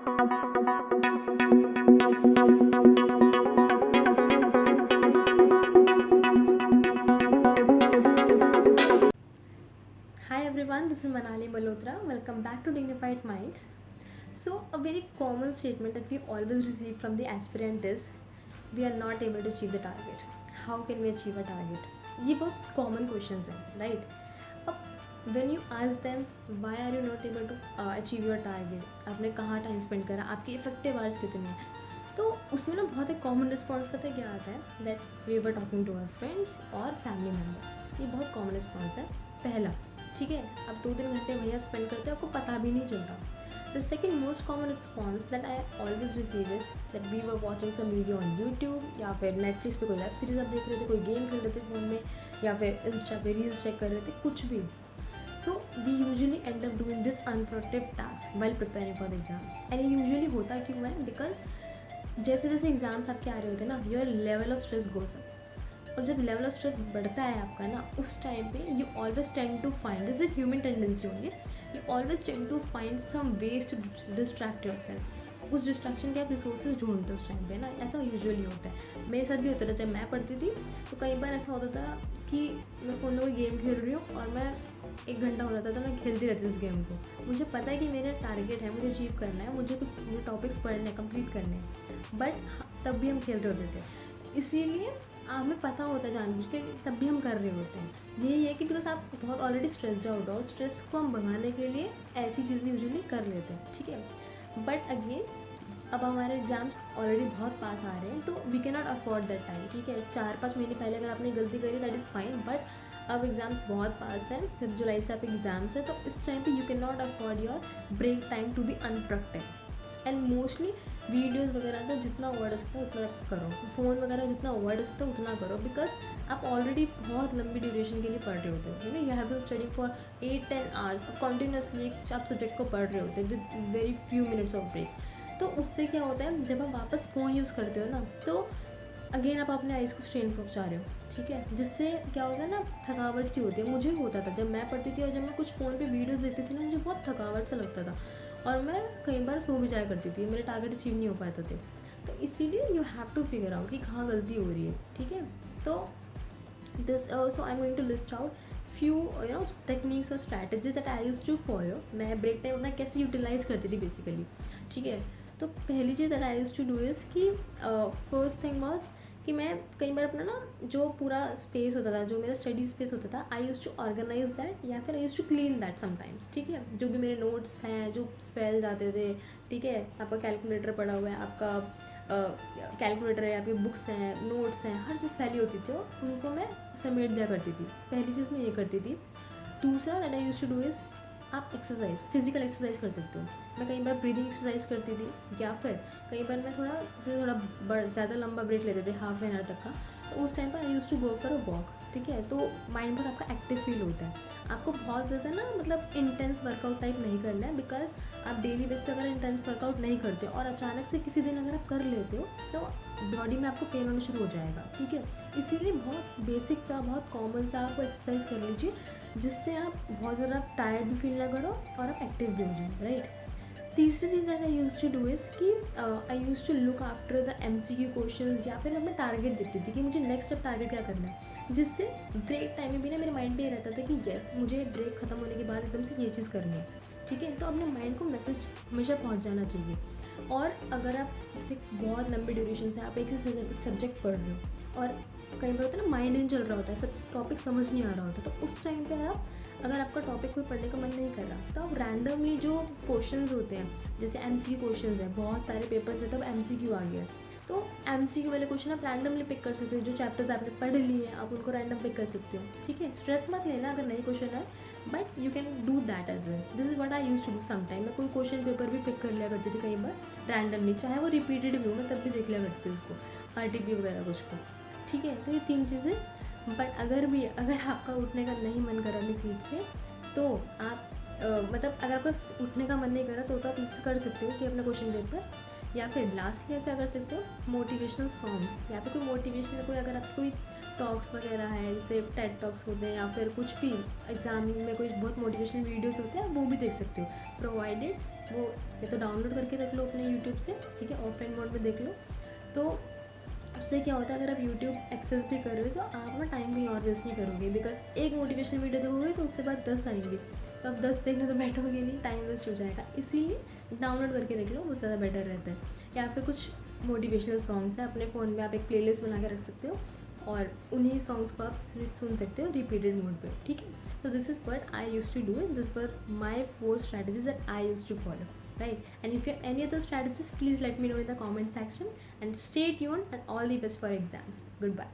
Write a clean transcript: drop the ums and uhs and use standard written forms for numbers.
Hi everyone, this is Manali Malhotra. Welcome back to Dignified Minds. So, a very common statement that we always receive from the aspirant is we are not able to achieve the target. How can we achieve a target? ये बहुत common questions हैं, right? अब when you ask them why are you not able to achieve your target, आपने कहाँ time spend करा, आपकी effective hours कितने हैं, तो उसमें ना बहुत एक कॉमन रिस्पॉन्स पता है क्या आता है, that we were talking to our friends और फैमिली मेम्बर्स. ये बहुत कॉमन रिस्पॉन्स है पहला. ठीक है, अब 2-3 घंटे वही आप स्पेंड करते हो, आपको पता भी नहीं चलता. The second most common response that I always receive is that we were watching some video on YouTube या फिर नेटफ्लिक्स पे कोई वेब सीरीज आप देख रहे थे, कोई गेम खेल रहे थे फ़ोन में, या फिर इंस्टा पे रील्स चेक कर रहे थे, कुछ भी. So we usually end up doing this unproductive task while preparing for the exams. And usually होता क्यों है, बिकॉज जैसे जैसे एग्ज़ाम्स आपके आ रहे होते हैं ना, your level of stress goes up. और जब लेवल ऑफ स्ट्रेस बढ़ता है आपका ना, उस टाइम पे you always tend to find, this is human tendency only, you always tend to find some ways to distract yourself. उस distraction के आप रिसोर्सेज ढूंढते हो उस टाइम पे ना. ऐसा यूजुअली होता है, मेरे साथ भी होता था. जब मैं पढ़ती थी तो कई बार ऐसा होता था कि मैं फ़ोन में कोई गेम खेल रही हूँ और मैं 1 घंटा हो जाता था मैं खेलती रहती उस गेम को. मुझे पता है कि मेरा टारगेट है, मुझे अचीव करना है, मुझे टॉपिक्स पढ़ने हैं, कंप्लीट करने हैं, बट तब भी हम खेल रहे होते थे. इसीलिए हमें पता होता है जानबूझ के, तब भी हम कर रहे होते हैं. यही है कि बिकॉज आप बहुत ऑलरेडी स्ट्रेस्ड आउट हो, और स्ट्रेस को हम भगाने के लिए ऐसी चीज़ें यूजुअली कर लेते हैं. ठीक है, बट अगेन अब हमारे एग्ज़ाम्स ऑलरेडी बहुत पास आ रहे हैं, तो we cannot afford that time. ठीक है, 4-5 महीने पहले अगर आपने गलती करी दैट इज़ फाइन, बट अब एग्ज़ाम्स बहुत पास हैं, 5 जुलाई से आप एग्ज़ाम्स है, तो इस टाइम पे you cannot afford your break time to be unproductive. And mostly videos वगैरह का जितना अवॉइड हो सकता है उतना करो, फ़ोन वगैरह जितना अवॉइड हो सकता है उतना करो, बिकॉज आप ऑलरेडी बहुत लंबी ड्यूरेशन के लिए पढ़ रहे होते हो. You know, you have been study for 8-10 hours. Continuously एक आप सब्जेक्ट को पढ़ रहे होते हैं with very few minutes of break. तो उससे क्या होता है, जब आप वापस फ़ोन यूज़ करते हो ना, तो अगेन आप अपने आइज़ को स्ट्रेन पहुँचा रहे हो. ठीक है, जिससे क्या होता है ना, थकावट सी होती है. मुझे होता था जब मैं पढ़ती थी, और जब मैं कुछ फ़ोन पे वीडियोज़ देखती थी ना, मुझे बहुत थकावट सा लगता था, और मैं कई बार सो भी जाया करती थी, मेरे टारगेट अचीव नहीं हो पाते थे. तो इसीलिए you have to figure out कि कहाँ गलती हो रही है. ठीक है, तो this so I am going to list out few you know techniques और strategies that I use to follow. मैं ब्रेक टाइम अपना कैसे यूटिलाइज करती थी बेसिकली. ठीक है, तो पहली चीज़ that I use to do is कि फर्स्ट थिंग वॉज कि मैं कई बार अपना ना जो पूरा स्पेस होता था, जो मेरा स्टडी स्पेस होता था, I use to organise that, या फिर I use to clean that sometimes. ठीक है, जो भी मेरे नोट्स हैं जो फैल जाते थे. ठीक है, आपका कैलकुलेटर पड़ा हुआ है, आपका कैलकुलेटर है, आपकी बुक्स हैं, नोट्स हैं, हर चीज़ फैली होती थी, उनको मैं समेट दिया करती थी. पहली चीज़ मैं ये करती थी. दूसरा that I use to do is, आप एक्सरसाइज, फिजिकल एक्सरसाइज कर सकते हो. मैं कई बार ब्रीदिंग एक्सरसाइज करती थी, या फिर कई बार मैं थोड़ा ज़्यादा लंबा ब्रेक लेते थे, हाफ एन आवर तक का, तो उस टाइम पर I use to go for a walk. ठीक है, तो माइंड बहुत आपका एक्टिव फील होता है. आपको बहुत ज़्यादा ना मतलब इंटेंस वर्कआउट टाइप नहीं करना है, बिकॉज आप डेली बेस पे अगर इंटेंस वर्कआउट नहीं करते और अचानक से किसी दिन अगर आप कर लेते हो, तो बॉडी में आपको पेन होना शुरू हो जाएगा. ठीक है, इसीलिए बहुत बेसिक सा, बहुत कॉमन सा आपको एक्सरसाइज कर लीजिए, जिससे आप बहुत ज़्यादा टायर्ड भी फील ना करो और आप एक्टिव भी हो जाए. राइट. तीसरी चीज़ that I use to do is कि I use to look after the MCQ questions, या फिर मैं टारगेट देखती थी कि मुझे नेक्स्ट स्टेप टारगेट क्या करना है, जिससे ब्रेक टाइम में भी ना मेरे माइंड पे ये रहता था कि येस, मुझे ब्रेक खत्म होने के बाद एकदम से ये चीज़ करनी है. ठीक है, तो अपने माइंड को मैसेज हमेशा पहुँच जाना चाहिए. और अगर आप इससे बहुत लंबे ड्यूरेशन से आप एक ही सब्जेक्ट पढ़ रहे हो, और कई बार होता है ना माइंड नहीं चल रहा होता है, सब टॉपिक समझ नहीं आ रहा होता, तो उस टाइम पे आप, अगर आपका टॉपिक कोई पढ़ने का मन नहीं कर रहा, तो आप रैंडमली जो क्वेश्चंस होते हैं, जैसे MCQ क्वेश्चंस हैं, बहुत सारे पेपर्स में तब MCQ आ गया है, तो MCQ वाले क्वेश्चन आप रैंडमली पिक कर सकते हो. जो चैप्टर्स आपने पढ़ लिए हैं, आप उनको रैंडम पिक कर सकते हो. ठीक है, स्ट्रेस मत लेना अगर नई क्वेश्चन है, but you can do that as well. This is what I use to do sometime. मैं कोई क्वेश्चन पेपर भी पिक कर लिया करती थी कई बार रैंडमली, चाहे वो रिपीटेड भी हो, मैं तब भी देख लिया करती थी उसको, RTP वगैरह कुछ को. ठीक है, तो ये 3 चीज़ें. बट अगर आपका उठने का नहीं मन करा अपनी सीट से, तो आप मतलब अगर आपका उठने का मन नहीं करा, तो आप इससे कर सकते हो कि अपना क्वेश्चन पेपर, या फिर लास्टली आप क्या कर सकते हो, मोटिवेशनल सॉन्ग्स, या फिर कोई मोटिवेशनल, कोई अगर आपकी कोई टॉक्स वगैरह है, जैसे टेड टॉक्स होते हैं, या फिर कुछ भी एग्जाम में कोई बहुत मोटिवेशनल वीडियोस होते हैं, वो भी देख सकते हो, प्रोवाइडेड वो या तो डाउनलोड करके रख लो अपने यूट्यूब से, ठीक है, ऑफलाइन मोड में देख लो। तो उससे क्या होता है, अगर आप यूट्यूब एक्सेस भी कर रहे हो तो आप ना टाइम कहीं और वेस्ट नहीं करोगे, बिकॉज एक मोटिवेशनल वीडियो देखोगे तो उसके बाद 10 आएंगे, तो आप 10 देखने तो बैठोगे नहीं, टाइम वेस्ट हो जाएगा। इसीलिए डाउनलोड करके रख लो, वो ज़्यादा बेटर रहता है। या फिर कुछ मोटिवेशनल सॉन्ग्स है अपने फ़ोन में, आप एक प्लेलिस्ट बना के रख सकते हो और उन्हीं सॉन्ग्स को आप सुन सकते हो रिपीटेड मोड पे, ठीक है। तो this is what I used to do, this were my 4 strategies that I used to follow, right? And if you have any other strategies, please let me know in the comment section, and stay tuned, and all the best for exams. Goodbye.